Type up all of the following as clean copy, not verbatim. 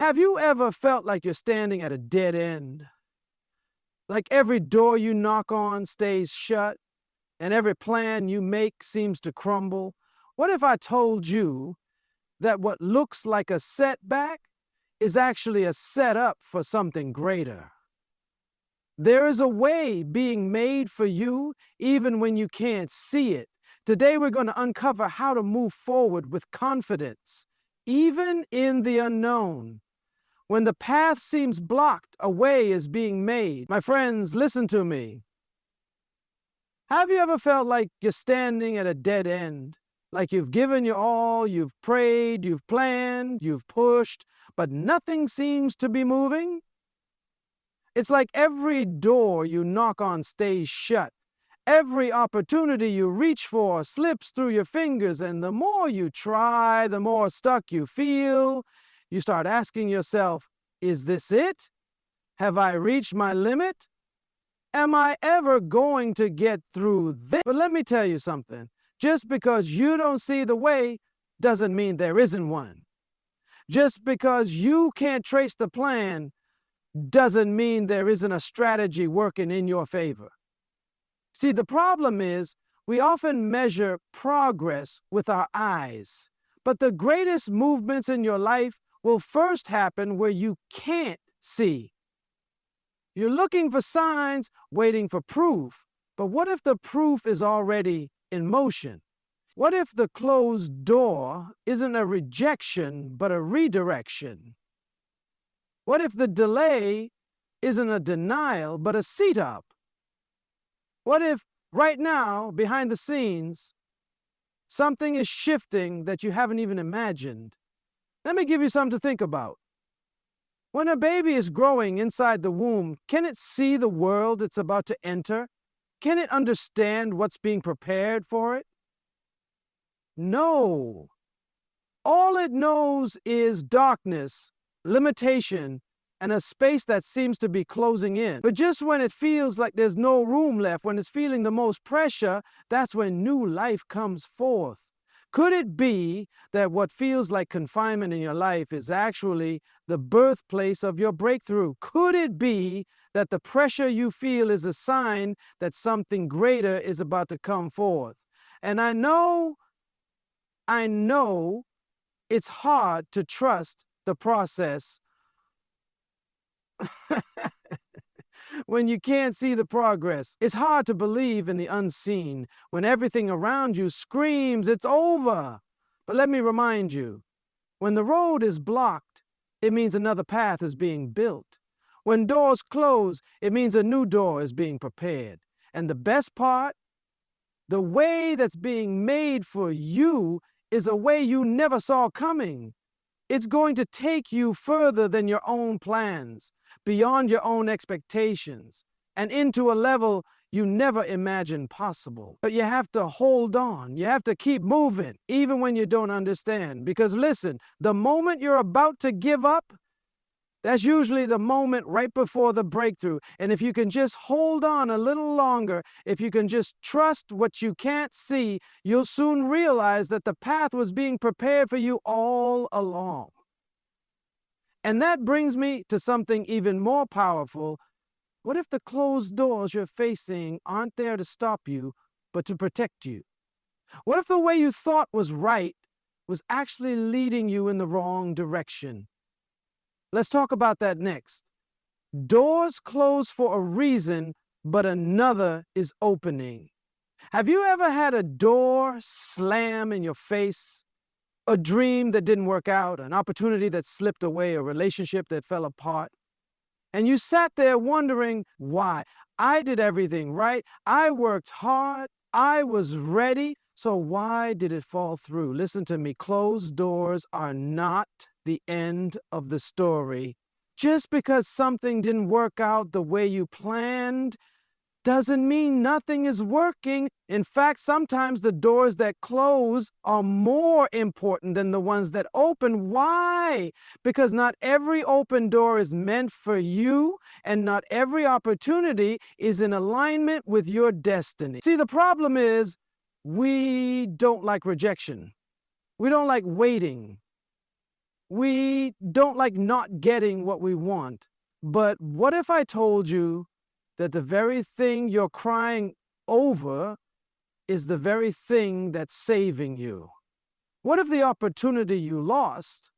Have you ever felt like you're standing at a dead end? Like every door you knock on stays shut and every plan you make seems to crumble? What if I told you that what looks like a setback is actually a setup for something greater? There is a way being made for you even when you can't see it. Today we're going to uncover how to move forward with confidence, even in the unknown. When the path seems blocked, a way is being made. My friends, listen to me. Have you ever felt like you're standing at a dead end? Like you've given your all, you've prayed, you've planned, you've pushed, but nothing seems to be moving? It's like every door you knock on stays shut. Every opportunity you reach for slips through your fingers, and the more you try, the more stuck you feel. You start asking yourself, is this it? Have I reached my limit? Am I ever going to get through this? But let me tell you something. Just because you don't see the way doesn't mean there isn't one. Just because you can't trace the plan doesn't mean there isn't a strategy working in your favor. See, the problem is we often measure progress with our eyes, but the greatest movements in your life will first happen where you can't see. You're looking for signs, waiting for proof, but what if the proof is already in motion? What if the closed door isn't a rejection, but a redirection? What if the delay isn't a denial, but a seat up? What if right now, behind the scenes, something is shifting that you haven't even imagined? Let me give you something to think about. When a baby is growing inside the womb, can it see the world it's about to enter? Can it understand what's being prepared for it? No. All it knows is darkness, limitation, and a space that seems to be closing in. But just when it feels like there's no room left, when it's feeling the most pressure, that's when new life comes forth. Could it be that what feels like confinement in your life is actually the birthplace of your breakthrough? Could it be that the pressure you feel is a sign that something greater is about to come forth? And I know it's hard to trust the process when you can't see the progress. It's hard to believe in the unseen when everything around you screams it's over. But let me remind you, when the road is blocked, it means another path is being built. When doors close, it means a new door is being prepared. And the best part, the way that's being made for you is a way you never saw coming. It's going to take you further than your own plans, beyond your own expectations, and into a level you never imagined possible. But you have to hold on. You have to keep moving, even when you don't understand. Because listen, the moment you're about to give up, that's usually the moment right before the breakthrough. And if you can just hold on a little longer, if you can just trust what you can't see, you'll soon realize that the path was being prepared for you all along. And that brings me to something even more powerful. What if the closed doors you're facing aren't there to stop you, but to protect you? What if the way you thought was right was actually leading you in the wrong direction? Let's talk about that next. Doors close for a reason, but another is opening. Have you ever had a door slam in your face? A dream that didn't work out, an opportunity that slipped away, a relationship that fell apart? And you sat there wondering why. I did everything right. I worked hard. I was ready. So why did it fall through? Listen to me. Closed doors are not the end of the story. Just because something didn't work out the way you planned doesn't mean nothing is working. In fact, sometimes the doors that close are more important than the ones that open. Why? Because not every open door is meant for you, and not every opportunity is in alignment with your destiny. See, the problem is we don't like rejection. We don't like waiting. We don't like not getting what we want. But what if I told you that the very thing you're crying over is the very thing that's saving you? What if the opportunity you lost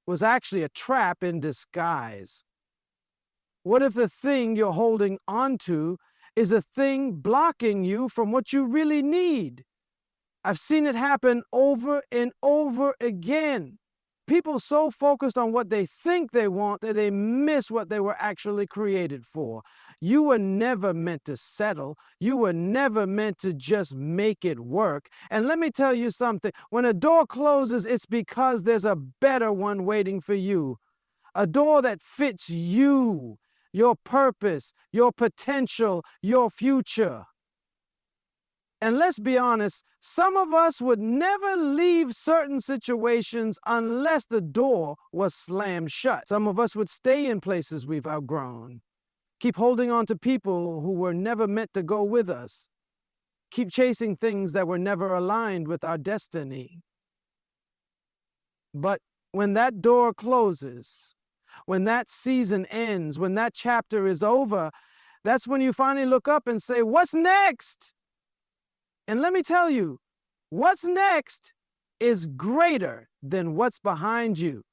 was actually a trap in disguise? What if the thing you're holding onto is a thing blocking you from what you really need? I've seen it happen over and over again. People so focused on what they think they want that they miss what they were actually created for. You were never meant to settle. You were never meant to just make it work. And let me tell you something. When a door closes, it's because there's a better one waiting for you. A door that fits you, your purpose, your potential, your future. And let's be honest, some of us would never leave certain situations unless the door was slammed shut. Some of us would stay in places we've outgrown, keep holding on to people who were never meant to go with us, keep chasing things that were never aligned with our destiny. But when that door closes, when that season ends, when that chapter is over, that's when you finally look up and say, "What's next?" And let me tell you, what's next is greater than what's behind you.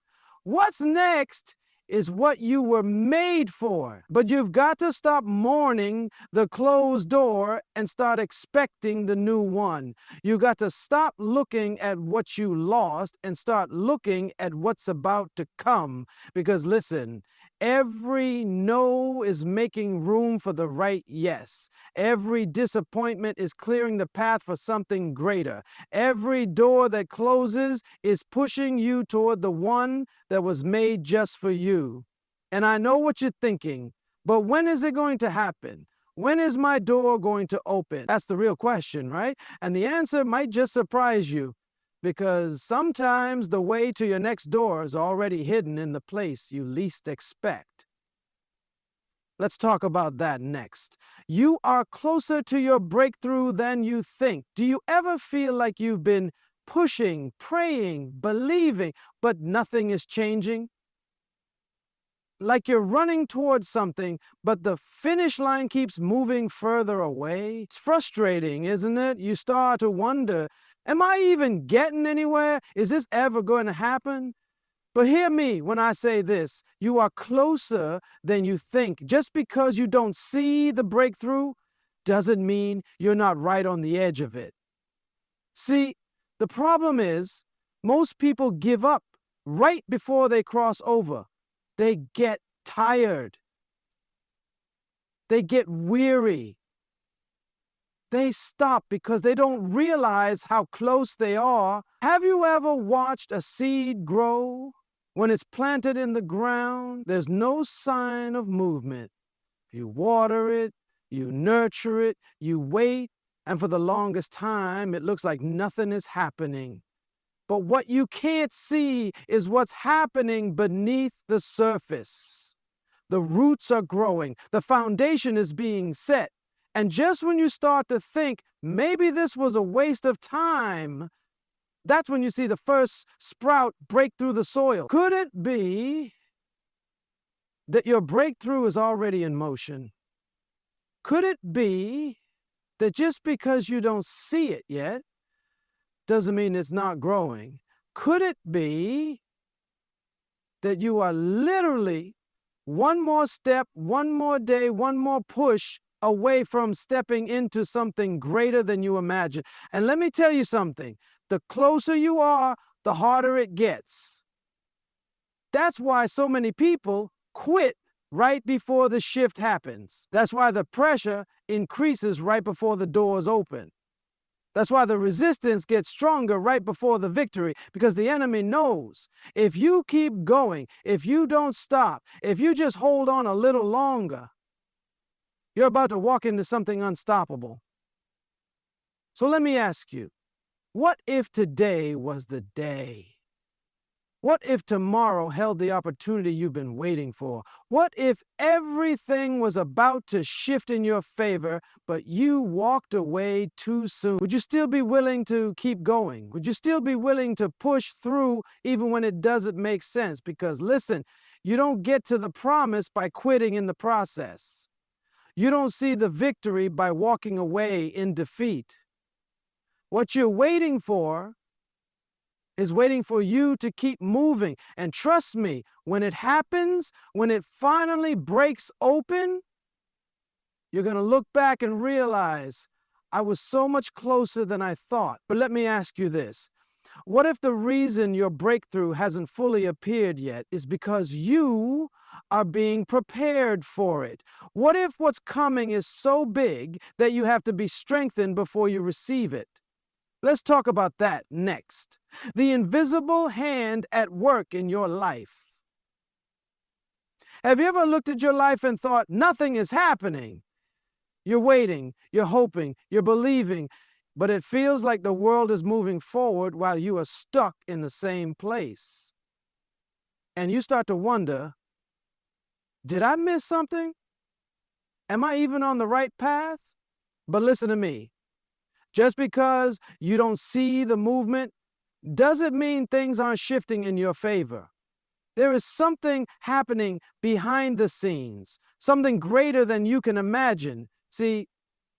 What's next is what you were made for. But you've got to stop mourning the closed door and start expecting the new one. You got to stop looking at what you lost and start looking at what's about to come. Because listen, every no is making room for the right yes. Every disappointment is clearing the path for something greater. Every door that closes is pushing you toward the one that was made just for you. And I know what you're thinking, but when is it going to happen? When is my door going to open? That's the real question, right? And the answer might just surprise you, because sometimes the way to your next door is already hidden in the place you least expect. Let's talk about that next. You are closer to your breakthrough than you think. Do you ever feel like you've been pushing, praying, believing, but nothing is changing? Like you're running towards something, but the finish line keeps moving further away? It's frustrating, isn't it? You start to wonder, am I even getting anywhere? Is this ever going to happen? But hear me when I say this, you are closer than you think. Just because you don't see the breakthrough doesn't mean you're not right on the edge of it. See, the problem is most people give up right before they cross over. They get tired. They get weary. They stop because they don't realize how close they are. Have you ever watched a seed grow? When it's planted in the ground, there's no sign of movement. You water it, you nurture it, you wait, and for the longest time, it looks like nothing is happening. But what you can't see is what's happening beneath the surface. The roots are growing, the foundation is being set, and just when you start to think, maybe this was a waste of time, that's when you see the first sprout break through the soil. Could it be that your breakthrough is already in motion? Could it be that just because you don't see it yet doesn't mean it's not growing? Could it be that you are literally one more step, one more day, one more push away from stepping into something greater than you imagine? And let me tell you something. The closer you are, the harder it gets. That's why so many people quit right before the shift happens. That's why the pressure increases right before the doors open. That's why the resistance gets stronger right before the victory, because the enemy knows if you keep going, if you don't stop, if you just hold on a little longer, you're about to walk into something unstoppable. So let me ask you, what if today was the day? What if tomorrow held the opportunity you've been waiting for? What if everything was about to shift in your favor, but you walked away too soon? Would you still be willing to keep going? Would you still be willing to push through even when it doesn't make sense? Because listen, you don't get to the promise by quitting in the process. You don't see the victory by walking away in defeat. What you're waiting for is waiting for you to keep moving. And trust me, when it happens, when it finally breaks open, you're going to look back and realize, I was so much closer than I thought. But let me ask you this. What if the reason your breakthrough hasn't fully appeared yet is because you are being prepared for it? What if what's coming is so big that you have to be strengthened before you receive it? Let's talk about that next. The invisible hand at work in your life. Have you ever looked at your life and thought, nothing is happening? You're waiting, you're hoping, you're believing, but it feels like the world is moving forward while you are stuck in the same place. And you start to wonder, did I miss something? Am I even on the right path? But listen to me. Just because you don't see the movement doesn't mean things aren't shifting in your favor. There is something happening behind the scenes, something greater than you can imagine. See,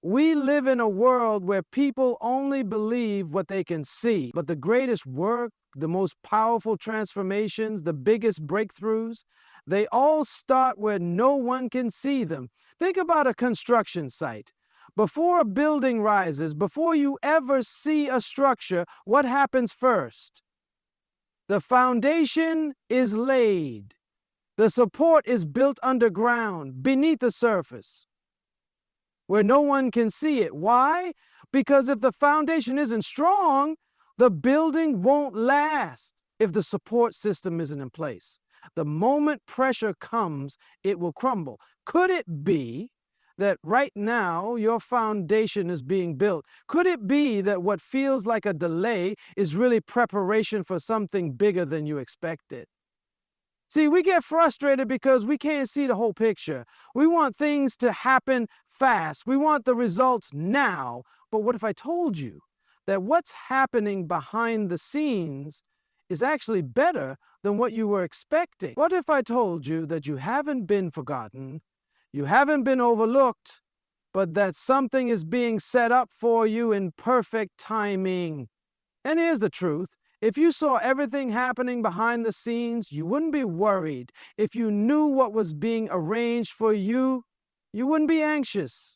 we live in a world where people only believe what they can see, but the greatest work, the most powerful transformations, the biggest breakthroughs, they all start where no one can see them. Think about a construction site. Before a building rises, before you ever see a structure, what happens first? The foundation is laid. The support is built underground, beneath the surface, where no one can see it. Why? Because if the foundation isn't strong, the building won't last if the support system isn't in place. The moment pressure comes, it will crumble. Could it be that right now your foundation is being built? Could it be that what feels like a delay is really preparation for something bigger than you expected? See, we get frustrated because we can't see the whole picture. We want things to happen fast. We want the results now. But what if I told you that what's happening behind the scenes is actually better than what you were expecting? What if I told you that you haven't been forgotten, you haven't been overlooked, but that something is being set up for you in perfect timing? And here's the truth. If you saw everything happening behind the scenes, you wouldn't be worried. If you knew what was being arranged for you, you wouldn't be anxious.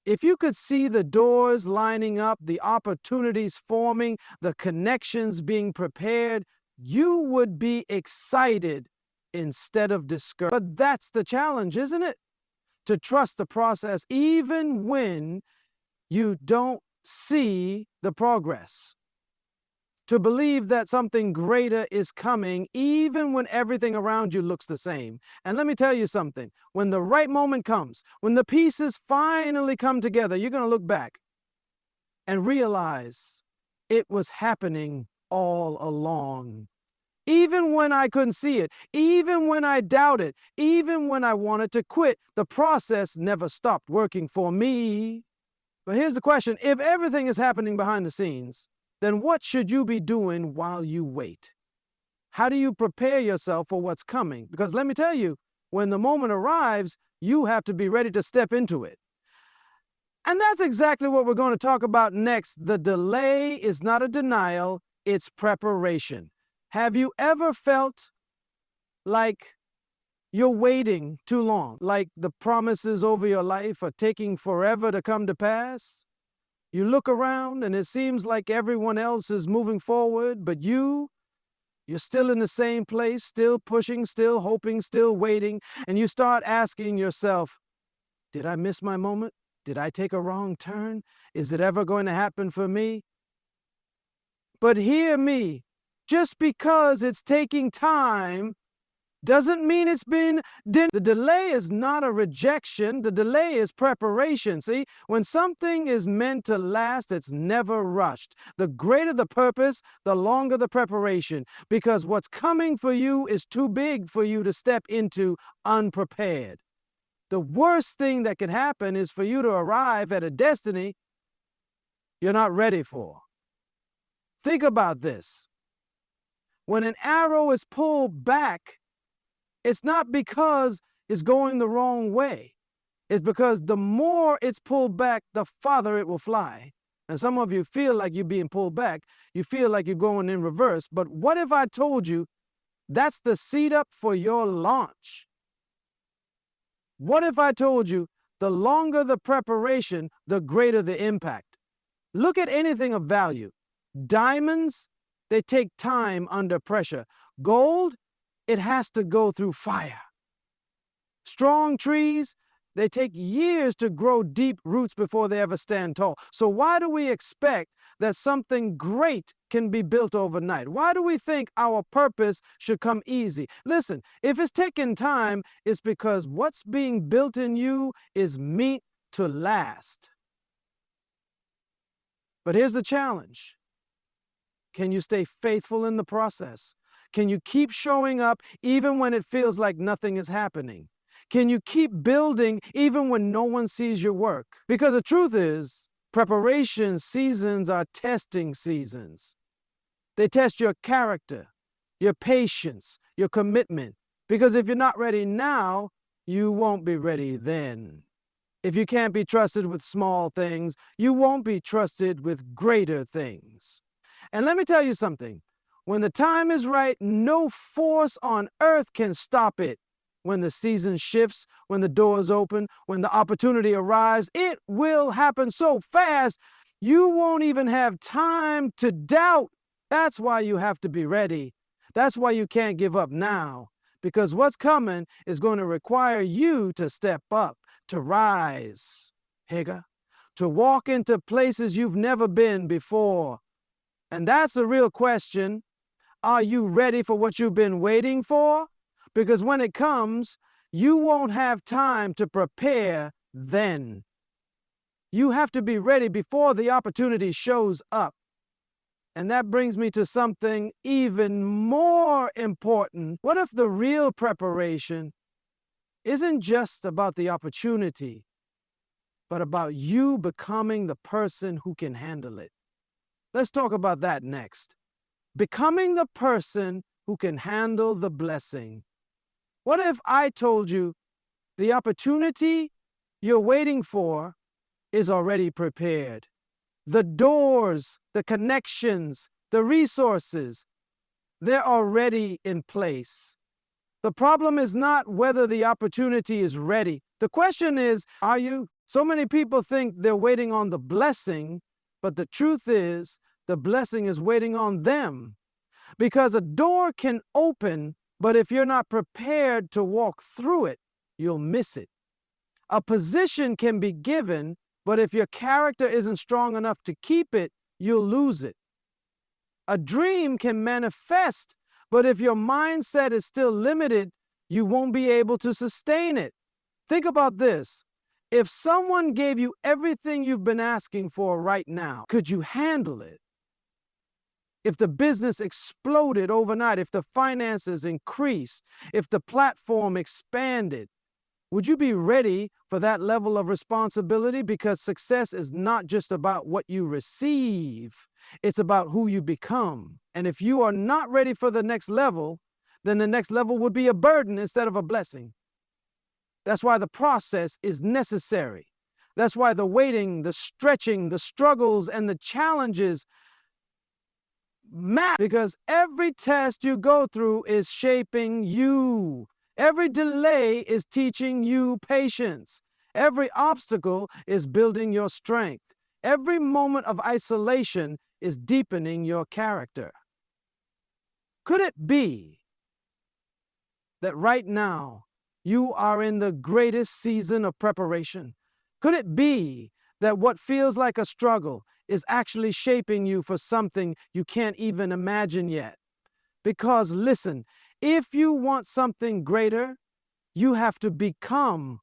If you could see the doors lining up, the opportunities forming, the connections being prepared, you would be excited instead of discouraged. But that's the challenge, isn't it? To trust the process even when you don't see the progress. To believe that something greater is coming even when everything around you looks the same. And let me tell you something, when the right moment comes, when the pieces finally come together, you're going to look back and realize it was happening all along. Even when I couldn't see it, even when I doubted, even when I wanted to quit, the process never stopped working for me. But here's the question, if everything is happening behind the scenes, then what should you be doing while you wait? How do you prepare yourself for what's coming? Because let me tell you, when the moment arrives, you have to be ready to step into it. And that's exactly what we're going to talk about next. The delay is not a denial, it's preparation. Have you ever felt like you're waiting too long, like the promises over your life are taking forever to come to pass? You look around and it seems like everyone else is moving forward, but you're still in the same place, still pushing, still hoping, still waiting, and you start asking yourself, did I miss my moment? Did I take a wrong turn? Is it ever going to happen for me? But hear me, just because it's taking time doesn't mean it's been denied. The delay is not a rejection. The delay is preparation. See, when something is meant to last, it's never rushed. The greater the purpose, the longer the preparation, because what's coming for you is too big for you to step into unprepared. The worst thing that can happen is for you to arrive at a destiny you're not ready for. Think about this. When an arrow is pulled back, it's not because it's going the wrong way. It's because the more it's pulled back, the farther it will fly. And some of you feel like you're being pulled back. You feel like you're going in reverse. But what if I told you that's the seed up for your launch? What if I told you the longer the preparation, the greater the impact? Look at anything of value. Diamonds, they take time under pressure. Gold, it has to go through fire. Strong trees, they take years to grow deep roots before they ever stand tall. So why do we expect that something great can be built overnight? Why do we think our purpose should come easy? Listen, if it's taking time, it's because what's being built in you is meant to last. But here's the challenge. Can you stay faithful in the process? Can you keep showing up even when it feels like nothing is happening? Can you keep building even when no one sees your work? Because the truth is, preparation seasons are testing seasons. They test your character, your patience, your commitment. Because if you're not ready now, you won't be ready then. If you can't be trusted with small things, you won't be trusted with greater things. And let me tell you something. When the time is right, no force on earth can stop it. When the season shifts, when the doors open, when the opportunity arrives, it will happen so fast, you won't even have time to doubt. That's why you have to be ready. That's why you can't give up now. Because what's coming is going to require you to step up, to rise, to walk into places you've never been before. And that's the real question. Are you ready for what you've been waiting for? Because when it comes, you won't have time to prepare then. You have to be ready before the opportunity shows up. And that brings me to something even more important. What if the real preparation isn't just about the opportunity, but about you becoming the person who can handle it? Let's talk about that next. Becoming the person who can handle the blessing. What if I told you the opportunity you're waiting for is already prepared? The doors, the connections, the resources, they're already in place. The problem is not whether the opportunity is ready. The question is, are you? So many people think they're waiting on the blessing, but the truth is, the blessing is waiting on them. Because a door can open, but if you're not prepared to walk through it, you'll miss it. A position can be given, but if your character isn't strong enough to keep it, you'll lose it. A dream can manifest, but if your mindset is still limited, you won't be able to sustain it. Think about this. If someone gave you everything you've been asking for right now, could you handle it? If the business exploded overnight, if the finances increased, if the platform expanded, would you be ready for that level of responsibility? Because success is not just about what you receive, it's about who you become. And if you are not ready for the next level, then the next level would be a burden instead of a blessing. That's why the process is necessary. That's why the waiting, the stretching, the struggles, and the challenges matter, because every test you go through is shaping you. Every delay is teaching you patience. Every obstacle is building your strength. Every moment of isolation is deepening your character. Could it be that right now you are in the greatest season of preparation? Could it be that what feels like a struggle is actually shaping you for something you can't even imagine yet? Because listen, If you want something greater, you have to become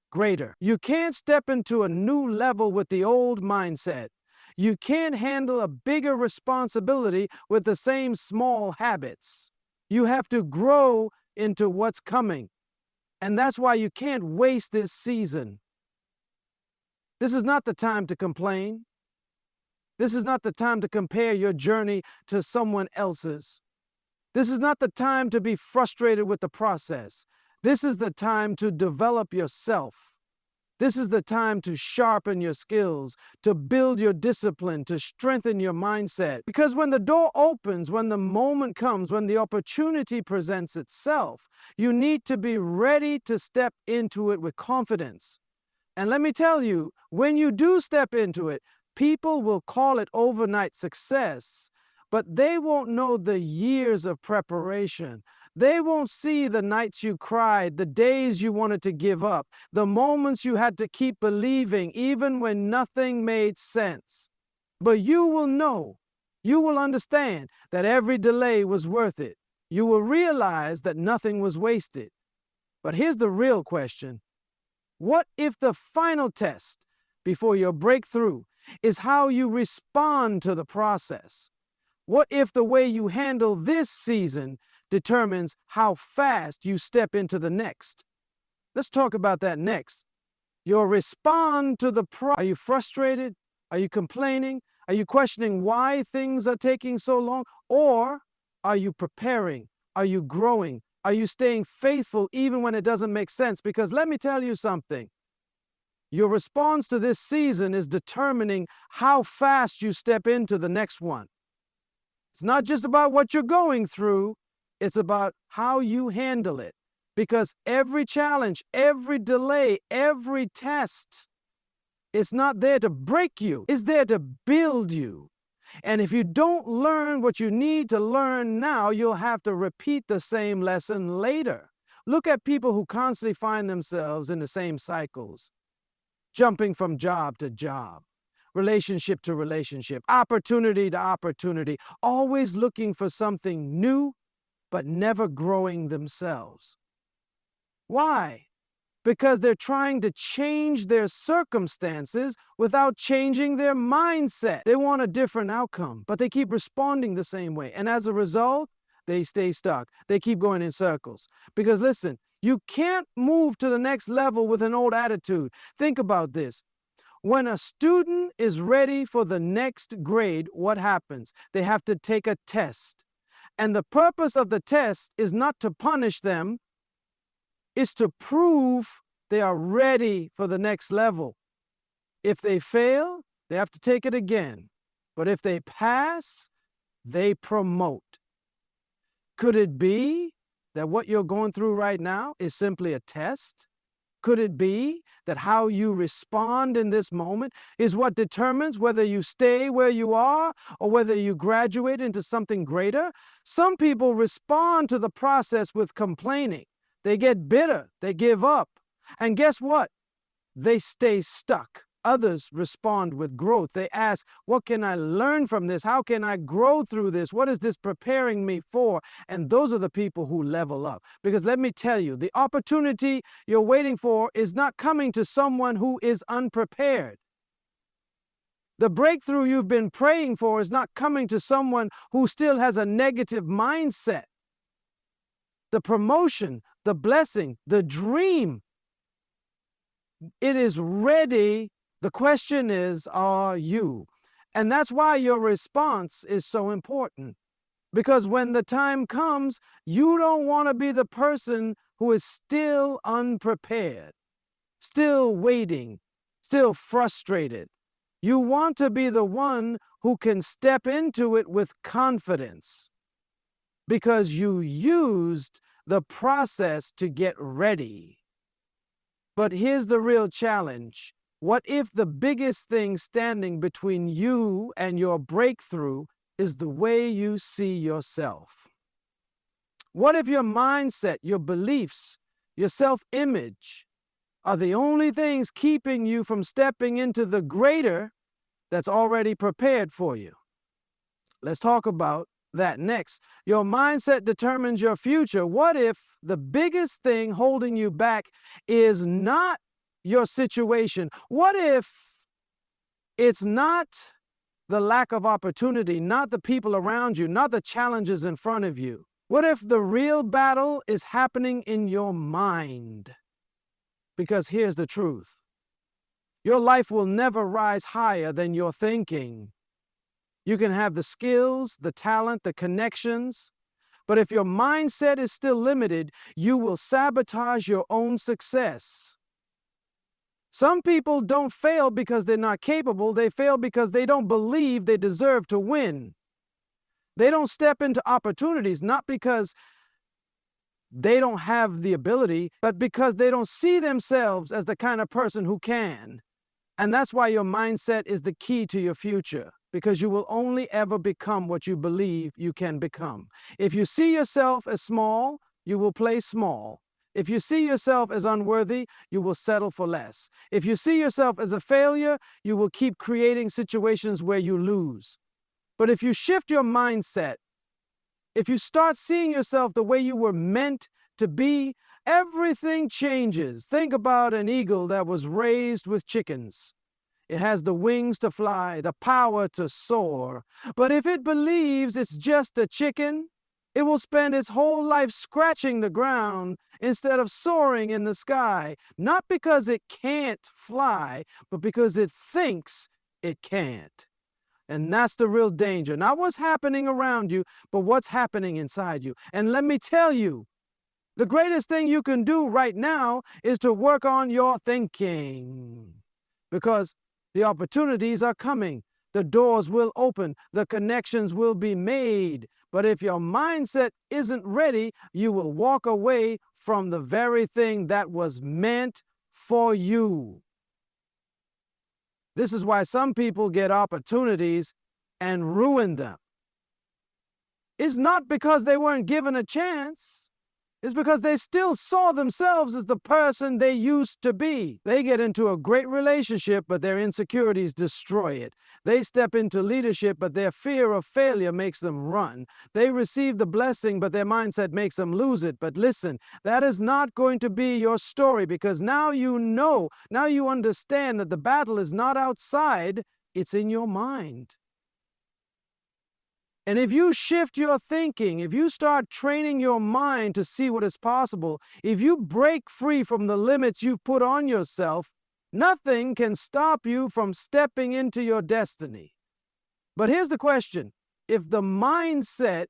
greater. You can't step into a new level with the old mindset. You can't handle a bigger responsibility with the same small habits. You have to grow into what's coming. And that's why you can't waste this season. This is not the time to complain. This is not the time to compare your journey to someone else's. This is not the time to be frustrated with the process. This is the time to develop yourself. This is the time to sharpen your skills, to build your discipline, to strengthen your mindset. Because when the door opens, when the moment comes, when the opportunity presents itself, you need to be ready to step into it with confidence. And let me tell you, when you do step into it, people will call it overnight success, but they won't know the years of preparation. They won't see the nights you cried, the days you wanted to give up, the moments you had to keep believing, even when nothing made sense. But you will know, you will understand that every delay was worth it. You will realize that nothing was wasted. But here's the real question. What if the final test before your breakthrough is how you respond to the process? What if the way you handle this season determines how fast you step into the next? Let's talk about that next. Your respond to the Are you frustrated? Are you complaining? Are you questioning why things are taking so long? Or are you preparing? Are you growing? Are you staying faithful even when it doesn't make sense? Because let me tell you something. Your response to this season is determining how fast you step into the next one. It's not just about what you're going through, it's about how you handle it. Because every challenge, every delay, every test, it's not there to break you, it's there to build you. And if you don't learn what you need to learn now, you'll have to repeat the same lesson later. Look at people who constantly find themselves in the same cycles, jumping from job to job, relationship to relationship, opportunity to opportunity, always looking for something new, but never growing themselves. Why? Because they're trying to change their circumstances without changing their mindset. They want a different outcome, but they keep responding the same way. And as a result, they stay stuck. They keep going in circles. Because listen, you can't move to the next level with an old attitude. Think about this. When a student is ready for the next grade, what happens? They have to take a test. And the purpose of the test is not to punish them, it's to prove they are ready for the next level. If they fail, they have to take it again. But if they pass, they promote. Could it be that what you're going through right now is simply a test? Could it be that how you respond in this moment is what determines whether you stay where you are or whether you graduate into something greater? Some people respond to the process with complaining. They get bitter, they give up. And guess what? They stay stuck. Others respond with growth. They ask, what can I learn from this? How can I grow through this? What is this preparing me for? And those are the people who level up. Because let me tell you, the opportunity you're waiting for is not coming to someone who is unprepared. The breakthrough you've been praying for is not coming to someone who still has a negative mindset. The promotion, the blessing, the dream, it is ready. The question is, are you? And that's why your response is so important. Because when the time comes, you don't want to be the person who is still unprepared, still waiting, still frustrated. You want to be the one who can step into it with confidence because you used the process to get ready. But here's the real challenge. What if the biggest thing standing between you and your breakthrough is the way you see yourself? What if your mindset, your beliefs, your self-image are the only things keeping you from stepping into the greater that's already prepared for you? Let's talk about that next. Your mindset determines your future. What if the biggest thing holding you back is not your situation? What if it's not the lack of opportunity, not the people around you, not the challenges in front of you? What if the real battle is happening in your mind? Because here's the truth. Your life will never rise higher than your thinking. You can have the skills, the talent, the connections, but if your mindset is still limited, you will sabotage your own success. Some people don't fail because they're not capable. They fail because they don't believe they deserve to win. They don't step into opportunities, not because they don't have the ability, but because they don't see themselves as the kind of person who can. And that's why your mindset is the key to your future, because you will only ever become what you believe you can become. If you see yourself as small, you will play small. If you see yourself as unworthy, you will settle for less. If you see yourself as a failure, you will keep creating situations where you lose. But if you shift your mindset, if you start seeing yourself the way you were meant to be, everything changes. Think about an eagle that was raised with chickens. It has the wings to fly, the power to soar. But if it believes it's just a chicken, it will spend its whole life scratching the ground instead of soaring in the sky. Not because it can't fly, but because it thinks it can't. And that's the real danger. Not what's happening around you, but what's happening inside you. And let me tell you, the greatest thing you can do right now is to work on your thinking. Because the opportunities are coming. The doors will open. The connections will be made. But if your mindset isn't ready, you will walk away from the very thing that was meant for you. This is why some people get opportunities and ruin them. It's not because they weren't given a chance. It's because they still saw themselves as the person they used to be. They get into a great relationship, but their insecurities destroy it. They step into leadership, but their fear of failure makes them run. They receive the blessing, but their mindset makes them lose it. But listen, that is not going to be your story, because now you know, now you understand that the battle is not outside, it's in your mind. And if you shift your thinking, if you start training your mind to see what is possible, if you break free from the limits you've put on yourself, nothing can stop you from stepping into your destiny. But here's the question. If the mindset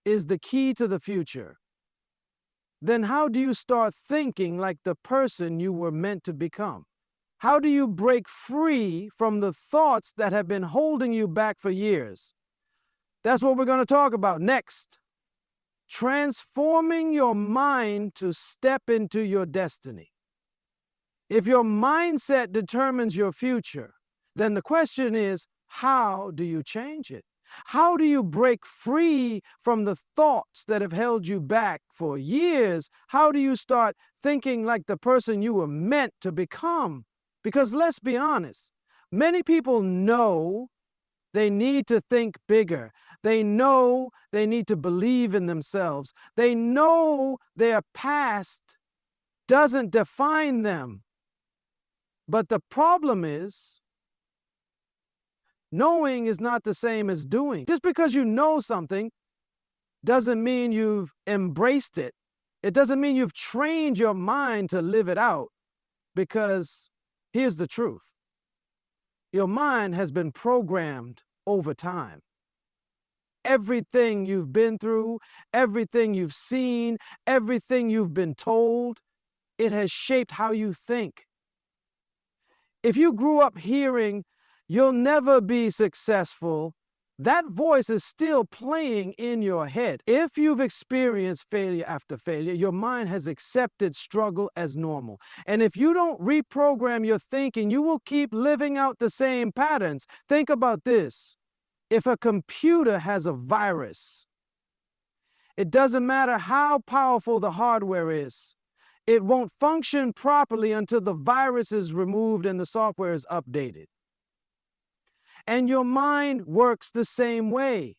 is the key to the future, then how do you start thinking like the person you were meant to become? How do you break free from the thoughts that have been holding you back for years? That's what we're going to talk about next. Transforming your mind to step into your destiny. If your mindset determines your future, then the question is, how do you change it? How do you break free from the thoughts that have held you back for years? How do you start thinking like the person you were meant to become? Because let's be honest, many people know they need to think bigger. They know they need to believe in themselves. They know their past doesn't define them. But the problem is, knowing is not the same as doing. Just because you know something doesn't mean you've embraced it. It doesn't mean you've trained your mind to live it out. Because here's the truth. Your mind has been programmed over time. Everything you've been through, everything you've seen, everything you've been told, it has shaped how you think. If you grew up hearing, "You'll never be successful," that voice is still playing in your head. If you've experienced failure after failure, your mind has accepted struggle as normal. And if you don't reprogram your thinking, you will keep living out the same patterns. Think about this. If a computer has a virus, it doesn't matter how powerful the hardware is. It won't function properly until the virus is removed and the software is updated. And your mind works the same way.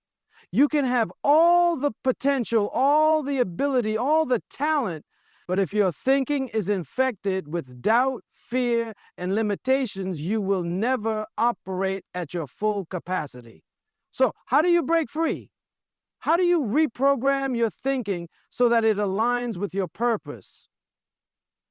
You can have all the potential, all the ability, all the talent, but if your thinking is infected with doubt, fear, and limitations, you will never operate at your full capacity. So, how do you break free? How do you reprogram your thinking so that it aligns with your purpose?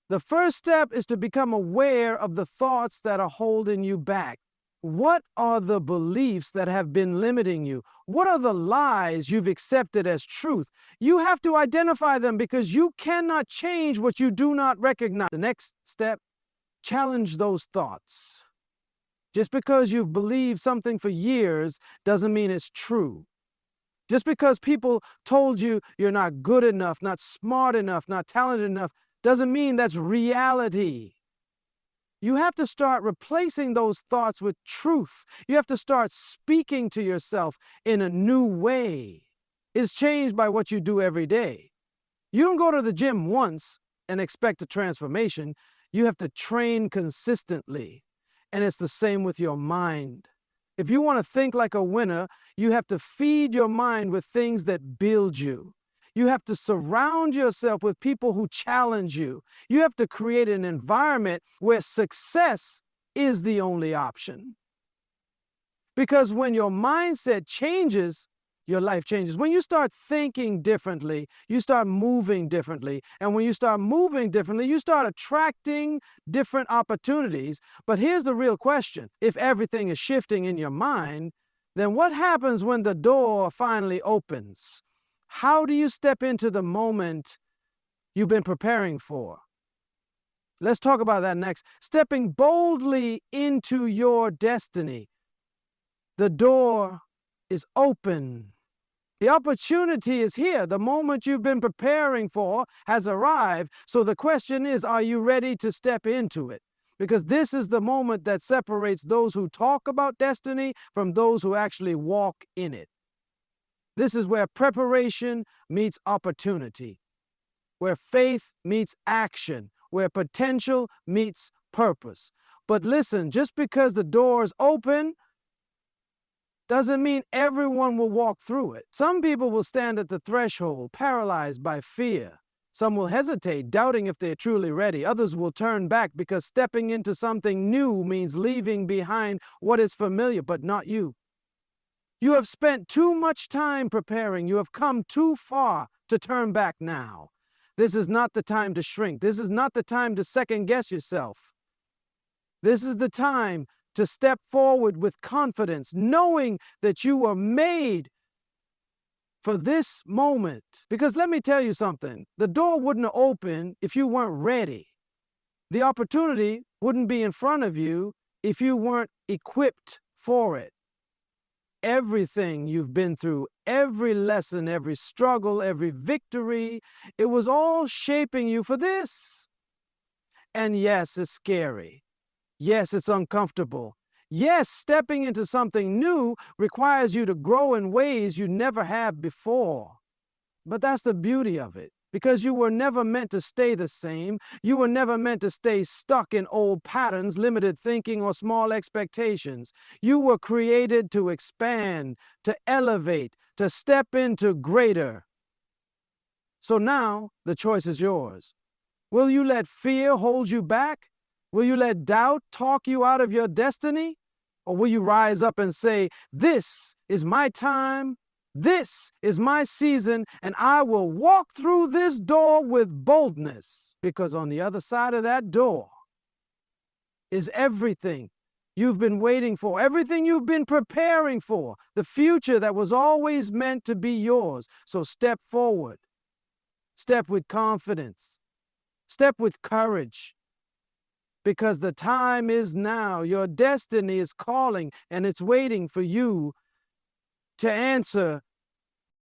The first step is to become aware of the thoughts that are holding you back. What are the beliefs that have been limiting you? What are the lies you've accepted as truth? You have to identify them because you cannot change what you do not recognize. The next step, challenge those thoughts. Just because you've believed something for years doesn't mean it's true. Just because people told you you're not good enough, not smart enough, not talented enough, doesn't mean that's reality. You have to start replacing those thoughts with truth. You have to start speaking to yourself in a new way. It's changed by what you do every day. You don't go to the gym once and expect a transformation. You have to train consistently. And it's the same with your mind. If you want to think like a winner, you have to feed your mind with things that build you. You have to surround yourself with people who challenge you. You have to create an environment where success is the only option. Because when your mindset changes, your life changes. When you start thinking differently, you start moving differently. And when you start moving differently, you start attracting different opportunities. But here's the real question. If everything is shifting in your mind, then what happens when the door finally opens? How do you step into the moment you've been preparing for? Let's talk about that next. Stepping boldly into your destiny. The door is open. The opportunity is here. The moment you've been preparing for has arrived. So the question is, are you ready to step into it? Because this is the moment that separates those who talk about destiny from those who actually walk in it. This is where preparation meets opportunity, where faith meets action, where potential meets purpose. But listen, just because the door is open doesn't mean everyone will walk through it. Some people will stand at the threshold, paralyzed by fear. Some will hesitate, doubting if they're truly ready. Others will turn back because stepping into something new means leaving behind what is familiar, but not you. You have spent too much time preparing. You have come too far to turn back now. This is not the time to shrink. This is not the time to second guess yourself. This is the time to step forward with confidence, knowing that you were made for this moment. Because let me tell you something, the door wouldn't open if you weren't ready. The opportunity wouldn't be in front of you if you weren't equipped for it. Everything you've been through, every lesson, every struggle, every victory, it was all shaping you for this. And yes, it's scary. Yes, it's uncomfortable. Yes, stepping into something new requires you to grow in ways you never have before. But that's the beauty of it. Because you were never meant to stay the same. You were never meant to stay stuck in old patterns, limited thinking, or small expectations. You were created to expand, to elevate, to step into greater. So now the choice is yours. Will you let fear hold you back? Will you let doubt talk you out of your destiny? Or will you rise up and say, this is my time, this is my season, and I will walk through this door with boldness, because on the other side of that door is everything you've been waiting for, everything you've been preparing for, the future that was always meant to be yours. So step forward, step with confidence, step with courage, because the time is now. Your destiny is calling, and it's waiting for you to answer